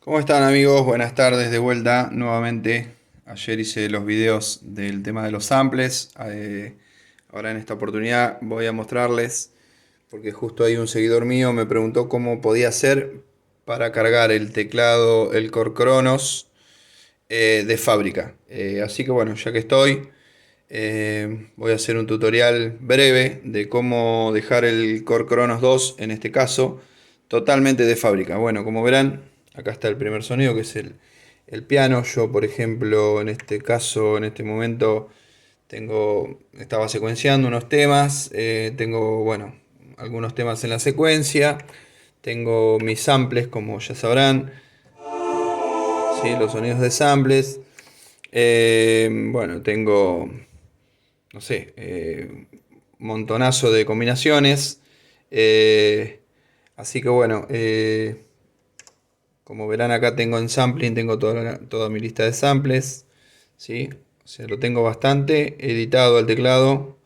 ¿Cómo están amigos? Buenas tardes de vuelta nuevamente. Ayer hice los videos del tema de los samples. Ahora en esta oportunidad voy a mostrarles, porque justo ahí un seguidor mío me preguntó cómo podía hacer para cargar el teclado, el Core Kronos de fábrica. Así que bueno, ya que estoy, voy a hacer un tutorial breve de cómo dejar el Core Kronos 2, en este caso, totalmente de fábrica. Bueno, como verán, acá está el primer sonido, que es el piano. Yo, por ejemplo, en este caso, en este momento, estaba secuenciando unos temas. Tengo, bueno, algunos temas en la secuencia. Tengo mis samples, como ya sabrán, ¿sí? Los sonidos de samples. Bueno, tengo, no sé, montonazo de combinaciones. Eh, Así que bueno, como verán acá tengo en sampling, tengo toda mi lista de samples, ¿sí? O sea, lo tengo bastante editado al teclado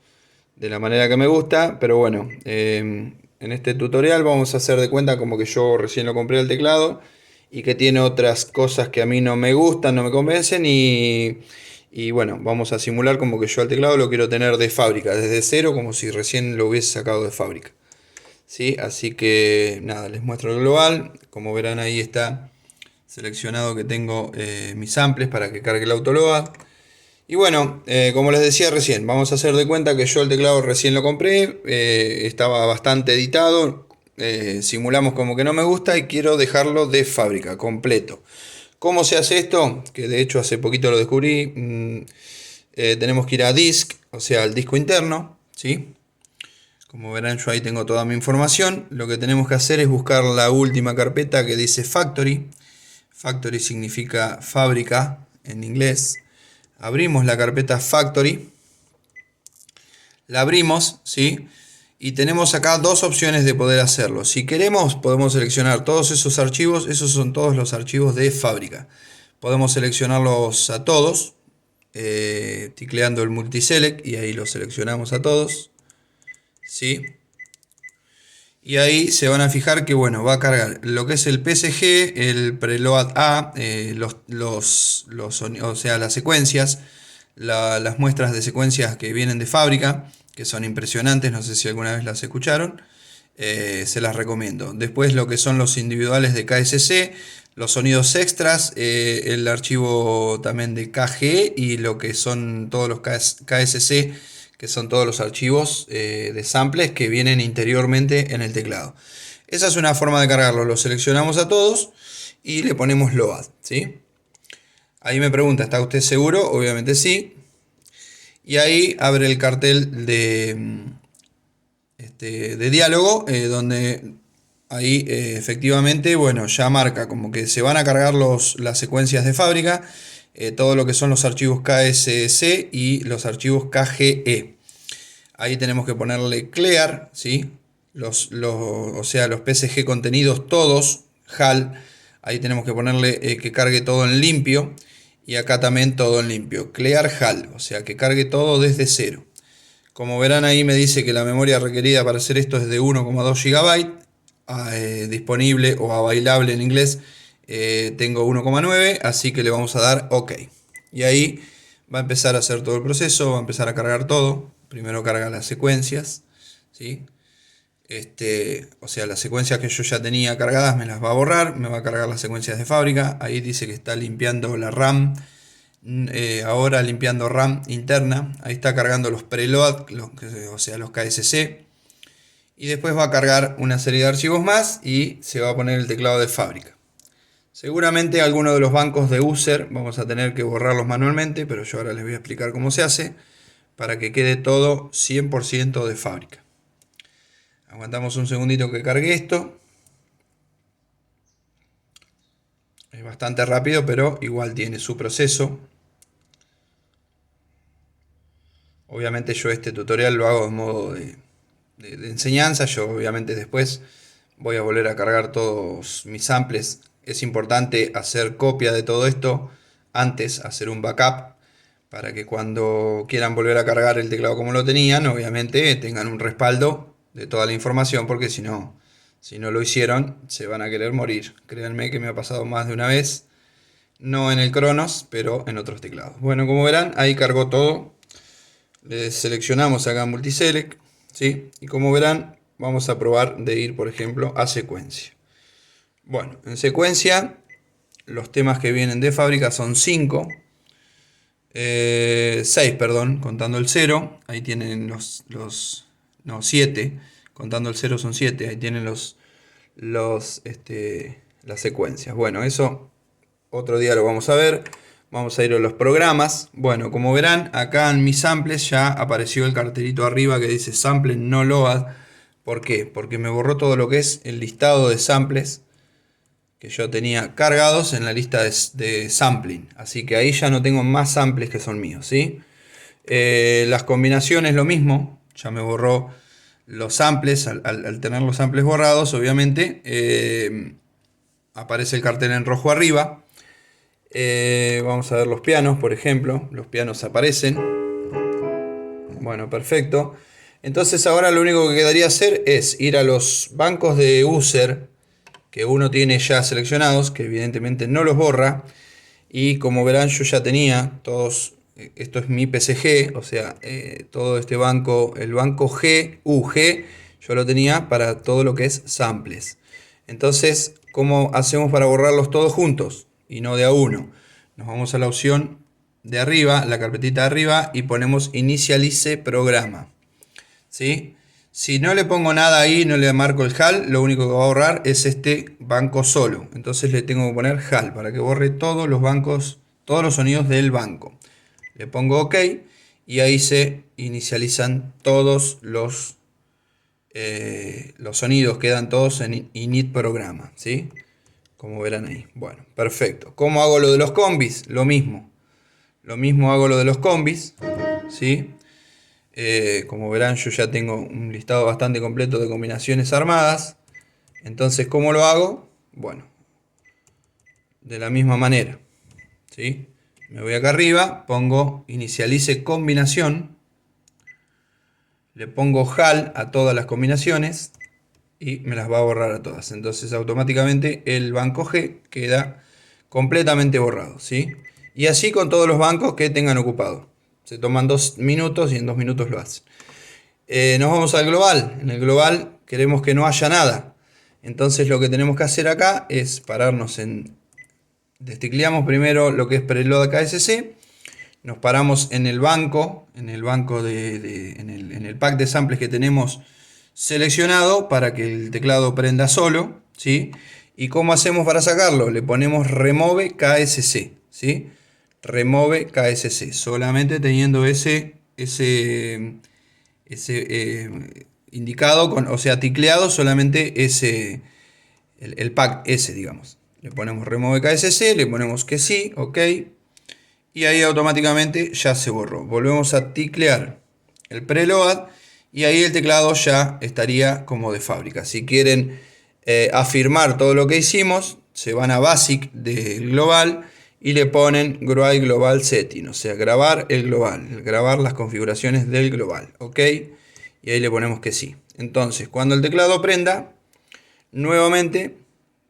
de la manera que me gusta, pero bueno, en este tutorial vamos a hacer de cuenta como que yo recién lo compré el teclado y que tiene otras cosas que a mí no me gustan, no me convencen y bueno, vamos a simular como que yo al teclado lo quiero tener de fábrica, desde cero, como si recién lo hubiese sacado de fábrica. ¿Sí? Así que nada, les muestro el global. Como verán ahí está seleccionado que tengo mis samples para que cargue el autoload. Y bueno, como les decía recién, vamos a hacer de cuenta que yo el teclado recién lo compré, estaba bastante editado, simulamos como que no me gusta y quiero dejarlo de fábrica, completo. ¿Cómo se hace esto? Que de hecho hace poquito lo descubrí. Tenemos que ir a disk, o sea, al disco interno, ¿sí? Como verán, yo ahí tengo toda mi información. Lo que tenemos que hacer es buscar la última carpeta que dice Factory. Factory significa fábrica en inglés. Abrimos la carpeta Factory. La abrimos, ¿sí? Y tenemos acá dos opciones de poder hacerlo. Si queremos, podemos seleccionar todos esos archivos. Esos son todos los archivos de fábrica. Podemos seleccionarlos a todos, ticleando el multiselect, y ahí los seleccionamos a todos, ¿sí? Y ahí se van a fijar que bueno, va a cargar lo que es el PSG, el preload A, o sea, las secuencias, las muestras de secuencias que vienen de fábrica, que son impresionantes, no sé si alguna vez las escucharon, se las recomiendo. Después lo que son los individuales de KSC, los sonidos extras, el archivo también de KG y lo que son todos los KSC, que son todos los archivos de samples que vienen interiormente en el teclado. Esa es una forma de cargarlo. Lo seleccionamos a todos y le ponemos load, ¿sí? Ahí me pregunta, ¿está usted seguro? Obviamente sí. Y ahí abre el cartel de diálogo, donde ahí efectivamente, bueno, ya marca como que se van a cargar las secuencias de fábrica, todo lo que son los archivos KSC y los archivos KGE. Ahí tenemos que ponerle clear, ¿sí? O sea, los PSG contenidos todos, HAL. Ahí tenemos que ponerle que cargue todo en limpio. Y acá también todo en limpio. Clear HAL, o sea, que cargue todo desde cero. Como verán ahí me dice que la memoria requerida para hacer esto es de 1,2 GB. Disponible o available en inglés. Tengo 1,9, así que le vamos a dar OK. Y ahí va a empezar a hacer todo el proceso, va a empezar a cargar todo. Primero carga las secuencias, ¿sí? O sea, las secuencias que yo ya tenía cargadas me las va a borrar, me va a cargar las secuencias de fábrica. Ahí dice que está limpiando la RAM. Ahora limpiando RAM interna. Ahí está cargando los preload, o sea, los KSC. Y después va a cargar una serie de archivos más y se va a poner el teclado de fábrica. Seguramente algunos de los bancos de user vamos a tener que borrarlos manualmente, pero yo ahora les voy a explicar cómo se hace para que quede todo 100% de fábrica. Aguantamos un segundito que cargue esto. Es bastante rápido, pero igual tiene su proceso. Obviamente yo este tutorial lo hago en modo de enseñanza. Yo obviamente después voy a volver a cargar todos mis samples. Es importante hacer copia de todo esto antes, hacer un backup, para que cuando quieran volver a cargar el teclado como lo tenían, obviamente tengan un respaldo de toda la información, porque si no Si no lo hicieron, se van a querer morir. Créanme que me ha pasado más de una vez. No en el Cronos, pero en otros teclados. Bueno, como verán, ahí cargó todo. Le seleccionamos acá Multiselect, ¿sí? Y como verán, vamos a probar de ir, por ejemplo, a secuencia. Bueno, en secuencia, los temas que vienen de fábrica son 5. 6, perdón, contando el 0. Ahí tienen no, 7. Contando el 0 son 7. Ahí tienen las secuencias. Bueno, eso otro día lo vamos a ver. Vamos a ir a los programas. Bueno, como verán, acá en mis samples ya apareció el cartelito arriba que dice Sample No Load. ¿Por qué? Porque me borró todo lo que es el listado de samples que yo tenía cargados en la lista de sampling. Así que ahí ya no tengo más samples que son míos, ¿sí? Las combinaciones lo mismo. Ya me borró los samples. Al tener los samples borrados, obviamente, aparece el cartel en rojo arriba. Vamos a ver los pianos, por ejemplo. Los pianos aparecen. Bueno, perfecto. Entonces ahora lo único que quedaría hacer es ir a los bancos de user que uno tiene ya seleccionados, que evidentemente no los borra. Y como verán, yo ya tenía todos. Esto es mi PCG, o sea, todo este banco, el banco UG, yo lo tenía para todo lo que es samples. Entonces, ¿cómo hacemos para borrarlos todos juntos y no de a uno? Nos vamos a la opción de arriba, la carpetita de arriba, y ponemos inicialice programa, ¿sí? Si no le pongo nada ahí, no le marco el HAL, lo único que va a borrar es este banco solo. Entonces le tengo que poner HAL para que borre todos los bancos, todos los sonidos del banco. Le pongo OK y ahí se inicializan todos los sonidos, quedan todos en init programa, ¿sí? Como verán ahí. Bueno, perfecto. ¿Cómo hago lo de los combis? Lo mismo. Lo mismo hago lo de los combis, ¿sí? Como verán, yo ya tengo un listado bastante completo de combinaciones armadas. Entonces, ¿cómo lo hago? Bueno, de la misma manera, ¿sí? Me voy acá arriba, pongo inicialice combinación, le pongo HAL a todas las combinaciones y me las va a borrar a todas. Entonces, automáticamente el banco G queda completamente borrado, ¿sí? Y así con todos los bancos que tengan ocupado. Se toman 2 minutos y en 2 minutos lo hacen. Nos vamos al global. En el global queremos que no haya nada. Entonces lo que tenemos que hacer acá es pararnos en... Desticleamos primero lo que es preload KSC. Nos paramos en el banco. En el banco en el pack de samples que tenemos seleccionado para que el teclado prenda solo, ¿sí? ¿Y cómo hacemos para sacarlo? Le ponemos remove KSC, ¿sí? Remove KSC, solamente teniendo ese indicado, o sea, ticleado solamente el pack ese, digamos. Le ponemos remove KSC, le ponemos que sí, ok, y ahí automáticamente ya se borró. Volvemos a ticlear el preload y ahí el teclado ya estaría como de fábrica. Si quieren afirmar todo lo que hicimos, se van a Basic del global y le ponen GRUI Global Setting, o sea, grabar el global, grabar las configuraciones del global, ¿ok? Y ahí le ponemos que sí. Entonces, cuando el teclado prenda, nuevamente,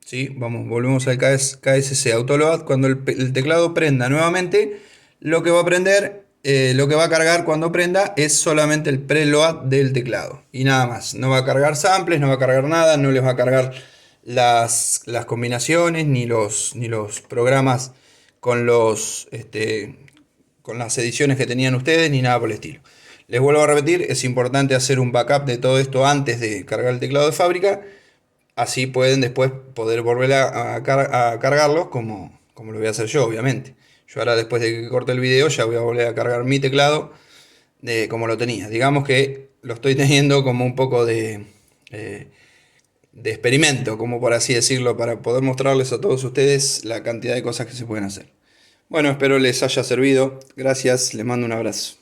¿sí? Volvemos al KSC Autoload. Cuando el teclado prenda nuevamente, lo que va a prender, lo que va a cargar cuando prenda es solamente el preload del teclado. Y nada más. No va a cargar samples, no va a cargar nada, no les va a cargar las combinaciones, ni los programas con con las ediciones que tenían ustedes, ni nada por el estilo. Les vuelvo a repetir, es importante hacer un backup de todo esto antes de cargar el teclado de fábrica. Así pueden después poder volver a cargarlos como lo voy a hacer yo, obviamente. Yo ahora, después de que corte el video, ya voy a volver a cargar mi teclado como lo tenía. Digamos que lo estoy teniendo como un poco de experimento, como por así decirlo, para poder mostrarles a todos ustedes la cantidad de cosas que se pueden hacer. Bueno, espero les haya servido. Gracias, les mando un abrazo.